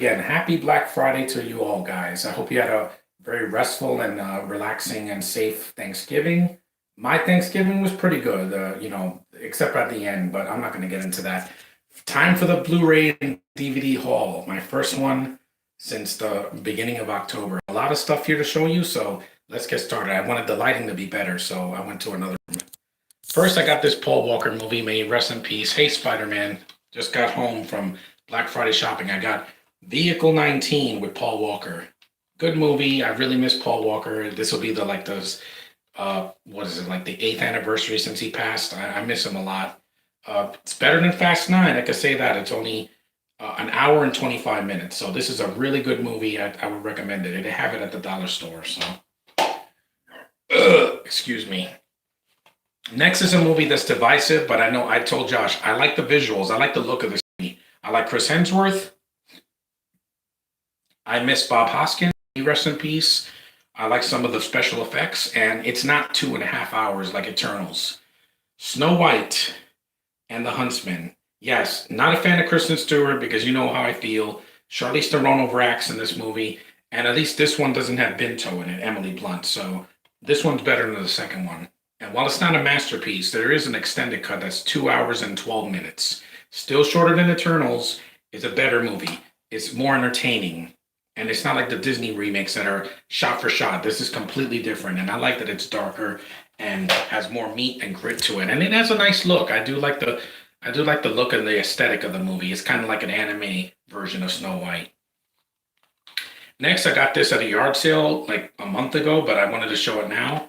Again, happy Black Friday to you all, guys. I hope you had a very restful and relaxing and safe Thanksgiving. My Thanksgiving was pretty good, except at the end, but I'm not going to get into that. Time for the Blu-ray and DVD haul. My first one since the beginning of October. A lot of stuff here to show you, so let's get started. I wanted the lighting to be better, so I went to another room. First, I got this Paul Walker movie made. Rest in peace. Hey, Spider-Man. Just got home from Black Friday shopping. I got Vehicle 19 with Paul Walker. Good movie. I really miss Paul Walker. This will be the what is it, like the 8th anniversary since he passed. I miss him a lot. It's better than Fast 9. I could say that. It's only an hour and 25 minutes. So this is a really good movie. I would recommend it. They have it at the dollar store. So, excuse me. Next is a movie that's divisive, but I know I told Josh, I like the visuals. I like the look of this movie. I like Chris Hemsworth. I miss Bob Hoskins. Rest in peace. I like some of the special effects, and it's not 2.5 hours like Eternals. Snow White and the Huntsman. Yes, not a fan of Kristen Stewart because you know how I feel. Charlize Theron overacts in this movie, and at least this one doesn't have Binto in it, Emily Blunt. So this one's better than the second one. And while it's not a masterpiece, there is an extended cut that's 2 hours and 12 minutes. Still shorter than Eternals. It's a better movie. It's more entertaining. And it's not like the Disney remakes that are shot for shot. This is completely different. And I like that it's darker and has more meat and grit to it. And it has a nice look. I do like the look and the aesthetic of the movie. It's kind of like an anime version of Snow White. Next, I got this at a yard sale like a month ago, but I wanted to show it now.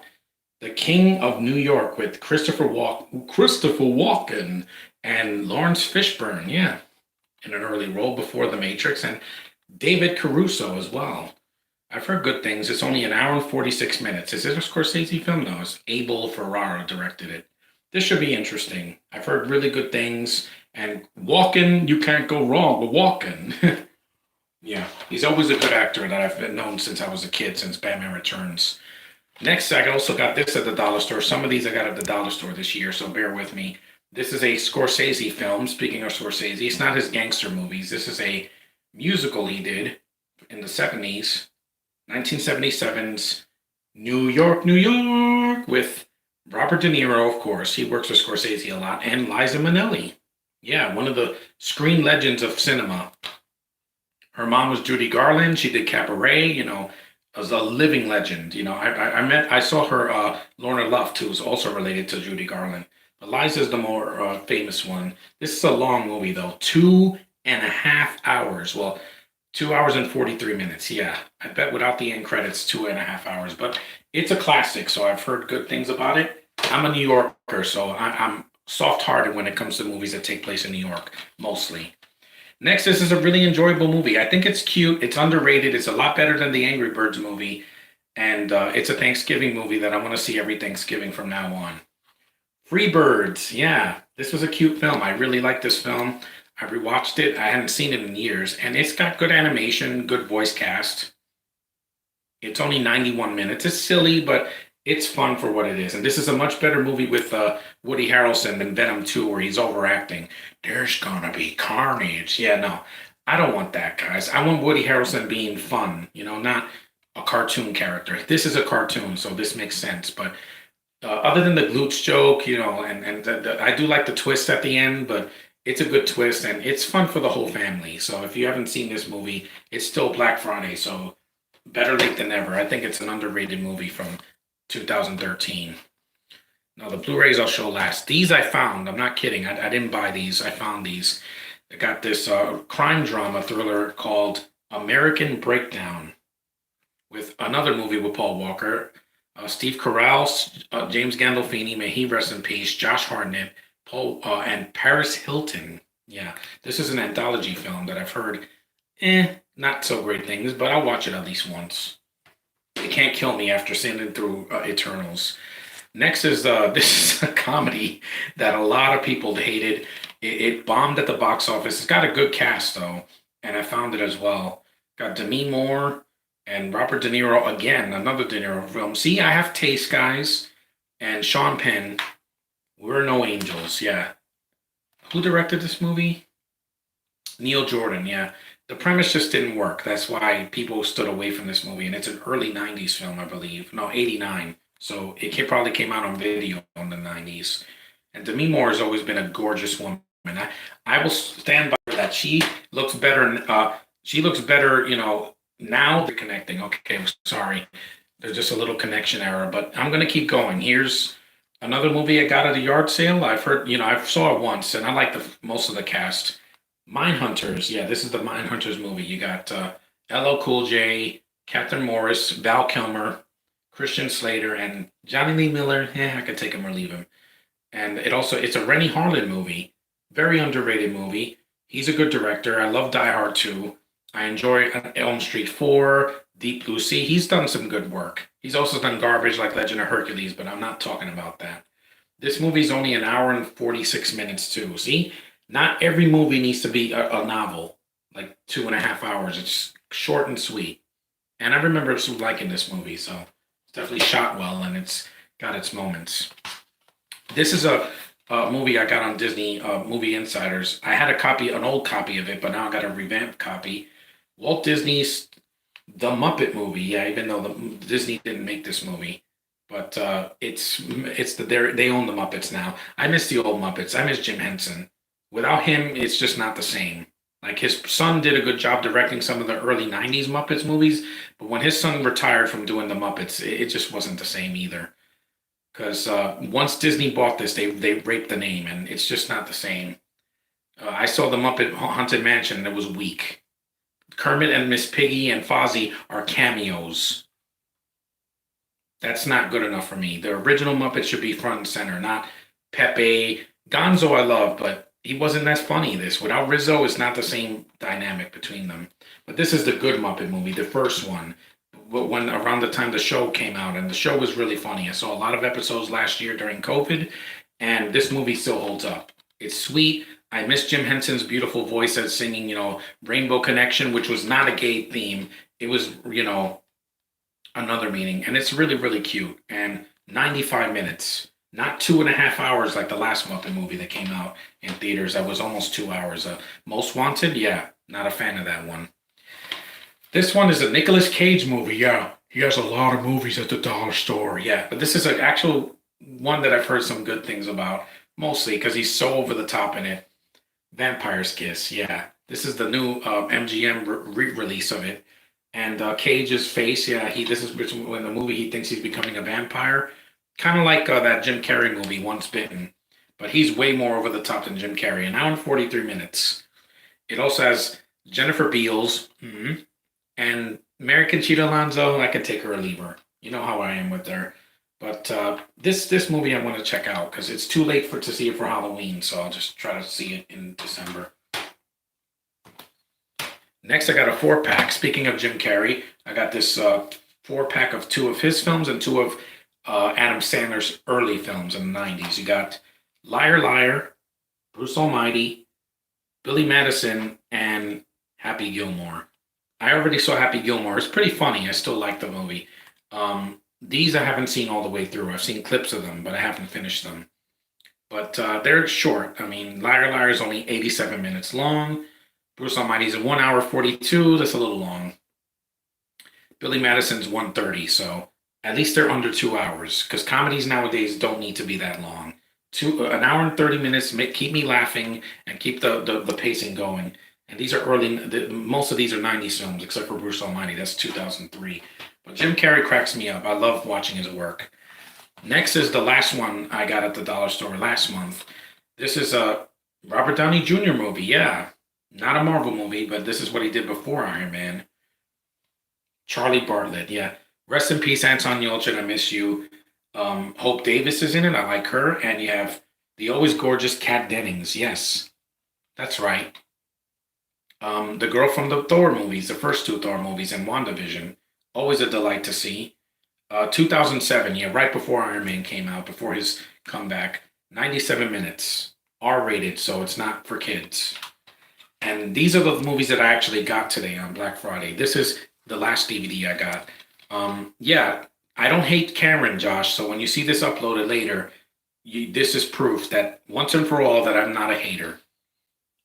The King of New York with Christopher Walken and Lawrence Fishburne. Yeah, in an early role before The Matrix. And David Caruso as well. I've heard good things. It's only an hour and 46 minutes. Is it a Scorsese film? No, it's Abel Ferrara directed it. This should be interesting. I've heard really good things. And Walken, you can't go wrong with Walken. Yeah, he's always a good actor that I've been known since I was a kid, since Batman Returns. Next, I also got this at the dollar store. Some of these I got at the dollar store this year, so bear with me. This is a Scorsese film. Speaking of Scorsese, it's not his gangster movies. This is a musical he did in the 70s, 1977's New York, New York, with Robert De Niro, of course. He works with Scorsese a lot, and Liza Minnelli. Yeah, one of the screen legends of cinema. Her mom was Judy Garland. She did Cabaret, as a living legend. I saw her, Lorna Luft, who's also related to Judy Garland. But Liza's the more famous one. This is a long movie, though. 2.5 hours. Well, 2 hours and 43 minutes. Yeah, I bet without the end credits, 2.5 hours. But it's a classic, so I've heard good things about it. I'm a New Yorker, so I'm soft-hearted when it comes to movies that take place in New York, mostly. Next, this is a really enjoyable movie. I think it's cute. It's underrated. It's a lot better than the Angry Birds movie. And it's a Thanksgiving movie that I want to see every Thanksgiving from now on. Free Birds. Yeah, this was a cute film. I really like this film. I rewatched it. I hadn't seen it in years. And it's got good animation, good voice cast. It's only 91 minutes. It's silly, but it's fun for what it is. And this is a much better movie with Woody Harrelson than Venom 2, where he's overacting. There's gonna be carnage. Yeah, no. I don't want that, guys. I want Woody Harrelson being fun, not a cartoon character. This is a cartoon, so this makes sense. But other than the glutes joke, I do like the twist at the end, but it's a good twist, and it's fun for the whole family. So if you haven't seen this movie, it's still Black Friday, so better late than never. I think it's an underrated movie from 2013. Now, the Blu-rays I'll show last. These I found. I'm not kidding. I didn't buy these. I found these. I got this crime drama thriller called American Breakdown with another movie with Paul Walker, Steve Carell, James Gandolfini, may he rest in peace, Josh Hartnett, and Paris Hilton. Yeah, this is an anthology film that I've heard, not so great things, but I'll watch it at least once. It can't kill me after sitting through Eternals. Next is this is a comedy that a lot of people hated. It bombed at the box office. It's got a good cast though, and I found it as well. Got Demi Moore and Robert De Niro again, another De Niro film. See, I have taste, guys. And Sean Penn. We're no angels. Yeah. Who directed this movie? Neil Jordan. Yeah. the premise just didn't work. That's why people stood away from this movie. And it's an early 90s film, I believe. No, 89. So probably came out on video in the 90s. And Demi Moore has always been a gorgeous woman. I will stand by that. She looks better, now they're connecting. Okay, I'm sorry. There's just a little connection error, but I'm going to keep going. Here's another movie I got at a yard sale. I've heard, I saw it once and I like most of the cast. Mindhunters. Yeah, this is the Mindhunters movie. You got LL Cool J, Catherine Morris, Val Kilmer, Christian Slater, and Johnny Lee Miller. Yeah, I could take him or leave him. And it's a Rennie Harlin movie. Very underrated movie. He's a good director. I love Die Hard 2. I enjoy Elm Street 4, Deep Blue Sea. He's done some good work. He's also done garbage like Legend of Hercules, but I'm not talking about that. This movie's only an hour and 46 minutes too. See, not every movie needs to be a novel, like 2.5 hours. It's short and sweet. And I remember liking this movie, so it's definitely shot well and it's got its moments. This is a movie I got on Disney Movie Insiders. I had an old copy of it, but now I got a revamped copy. Walt Disney's The Muppet Movie. Yeah, even though Disney didn't make this movie, but they own the Muppets now. I miss the old Muppets. I miss Jim Henson. Without him, it's just not the same. Like his son did a good job directing some of the early '90s Muppets movies, but when his son retired from doing the Muppets, it just wasn't the same either. Because once Disney bought this, they raped the name, and it's just not the same. I saw the Muppet Haunted Mansion, and it was weak. Kermit and Miss Piggy and Fozzie are cameos. That's not good enough for me. The original Muppet should be front and center, not Pepe. Gonzo I love, but he wasn't as funny. Without Rizzo, it's not the same dynamic between them. But this is the good Muppet movie, the first one. When around the time the show came out, and the show was really funny. I saw a lot of episodes last year during COVID, and this movie still holds up. It's sweet. I miss Jim Henson's beautiful voice as singing, Rainbow Connection, which was not a gay theme. It was, another meaning. And it's really, really cute. And 95 minutes, not 2.5 hours like the last Muppet movie that came out in theaters. That was almost 2 hours. Most Wanted, yeah, not a fan of that one. This one is a Nicolas Cage movie. Yeah, he has a lot of movies at the dollar store. Yeah, but this is an actual one that I've heard some good things about, mostly because he's so over the top in it. Vampire's Kiss. Yeah, this is the new MGM re-release of it. And Cage's face. Yeah, this is when the movie he thinks he's becoming a vampire, kind of like that Jim Carrey movie, Once Bitten. But he's way more over the top than Jim Carrey. An hour and 43 minutes. It also has Jennifer Beals. And Mary Conchita Alonso, I could take her or leave her. You know how I am with her. But this movie I want to check out because it's too late to see it for Halloween, so I'll just try to see it in December. Next, I got a 4-pack. Speaking of Jim Carrey, I got this 4-pack of 2 of his films and 2 of Adam Sandler's early films in the 90s. You got Liar Liar, Bruce Almighty, Billy Madison, and Happy Gilmore. I already saw Happy Gilmore. It's pretty funny. I still like the movie. These I haven't seen all the way through. I've seen clips of them, but I haven't finished them. But they're short. I mean, Liar Liar is only 87 minutes long. Bruce Almighty's 1 hour 42. That's a little long. Billy Madison's 130. So at least they're under 2 hours because comedies nowadays don't need to be that long. An hour and 30 minutes keep me laughing and keep the pacing going. And these are most of these are 90s films, except for Bruce Almighty. That's 2003. But Jim Carrey cracks me up. I love watching his work. Next is the last one I got at the dollar store last month. This is a Robert Downey Jr. movie. Yeah, not a Marvel movie, but this is what he did before Iron Man. Charlie Bartlett. Yeah. Rest in peace, Anton Yelchin. I miss you. Hope Davis is in it. I like her. And you have the always gorgeous Kat Dennings. Yes, that's right. The girl from the Thor movies, the first 2 Thor movies, and WandaVision. Always a delight to see. 2007, yeah, right before Iron Man came out, before his comeback. 97 minutes. R-rated, so it's not for kids. And these are the movies that I actually got today on Black Friday. This is the last DVD I got. Yeah, I don't hate Cameron, Josh, so when you see this uploaded later, this is proof that once and for all that I'm not a hater.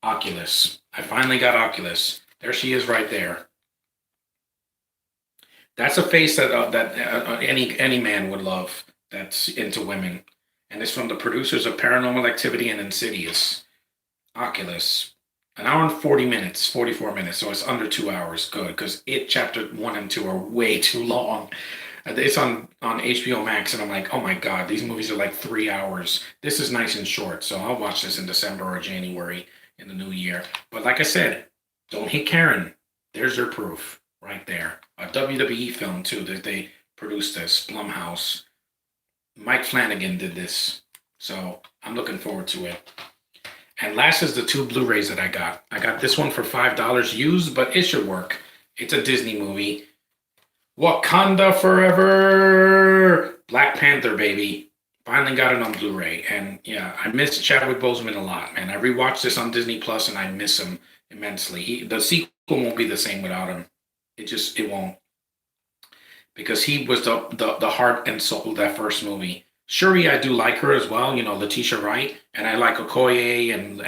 Oculus. I finally got Oculus. There she is right there. That's a face that any man would love that's into women. And it's from the producers of Paranormal Activity and Insidious. Oculus. An hour and 40 minutes, 44 minutes. So it's under 2 hours. Good. Because It Chapter 1 and 2 are way too long. It's on HBO Max, and I'm like, oh my God, these movies are like 3 hours. This is nice and short. So I'll watch this in December or January in the new year. But like I said, don't hit Karen. There's your proof right there. A WWE film, too, that they produced this. Blumhouse. Mike Flanagan did this. So I'm looking forward to it. And last is the 2 Blu-rays that I got. I got this one for $5 used, but it should work. It's a Disney movie. Wakanda Forever! Black Panther, baby. Finally got it on Blu-ray. And yeah, I miss Chadwick Boseman a lot, man. I rewatched this on Disney Plus and I miss him immensely. The sequel won't be the same without him. It won't. Because he was the heart and soul of that first movie. Shuri, I do like her as well. Letitia Wright, and I like Okoye and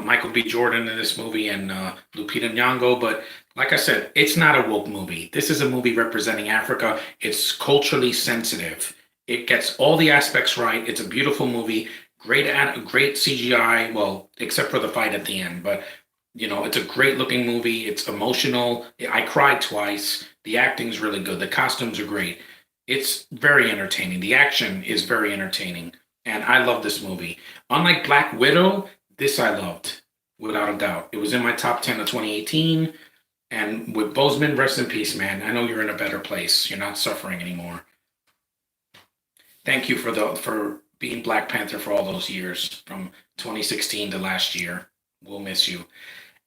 Michael B. Jordan in this movie and Lupita Nyong'o. But like I said, it's not a woke movie. This is a movie representing Africa. It's culturally sensitive. It gets all the aspects right. It's a beautiful movie. Great CGI. Well, except for the fight at the end, but it's a great looking movie. It's emotional. I cried twice. The acting's really good. The costumes are great. It's very entertaining. The action is very entertaining. And I love this movie. Unlike Black Widow, this I loved, without a doubt. It was in my top 10 of 2018. And with Boseman, rest in peace, man. I know you're in a better place. You're not suffering anymore. Thank you for being Black Panther for all those years, from 2016 to last year. We'll miss you.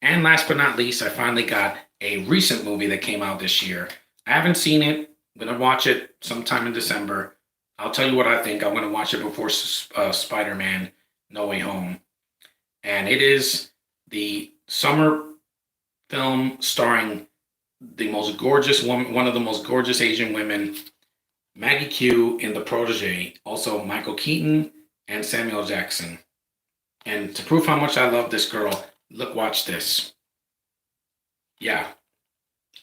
And last but not least, I finally got a recent movie that came out this year. I haven't seen it. I'm going to watch it sometime in December. I'll tell you what I think. I'm going to watch it before Spider-Man No Way Home. And it is the summer film starring the most gorgeous woman, one of the most gorgeous Asian women, Maggie Q in The Protege, also Michael Keaton and Samuel Jackson. And to prove how much I love this girl, watch this. Yeah.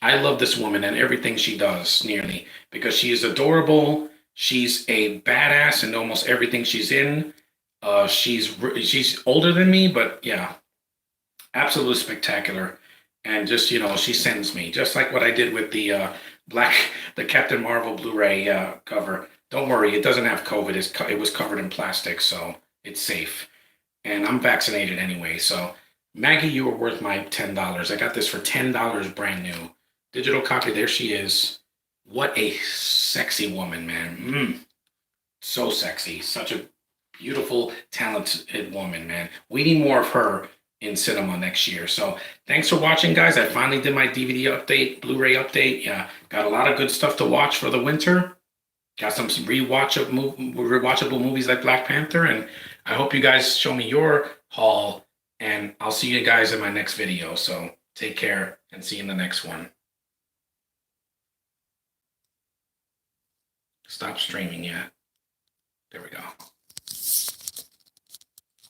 I love this woman and everything she does, nearly, because she is adorable. She's a badass in almost everything she's in. She's older than me, but yeah, absolutely spectacular. And just, she sends me, just like what I did with the Captain Marvel Blu-ray cover. Don't worry, it doesn't have COVID. It was covered in plastic, so it's safe. And I'm vaccinated anyway, so Maggie, you are worth my $10. I got this for $10 brand new. Digital copy, there she is. What a sexy woman, man. So sexy. Such a beautiful, talented woman, man. We need more of her in cinema next year. So thanks for watching, guys. I finally did my DVD update, Blu-ray update. Yeah, got a lot of good stuff to watch for the winter. Got some rewatchable movies like Black Panther. And I hope you guys show me your haul. And I'll see you guys in my next video. So take care and see you in the next one. Stop streaming yet. There we go.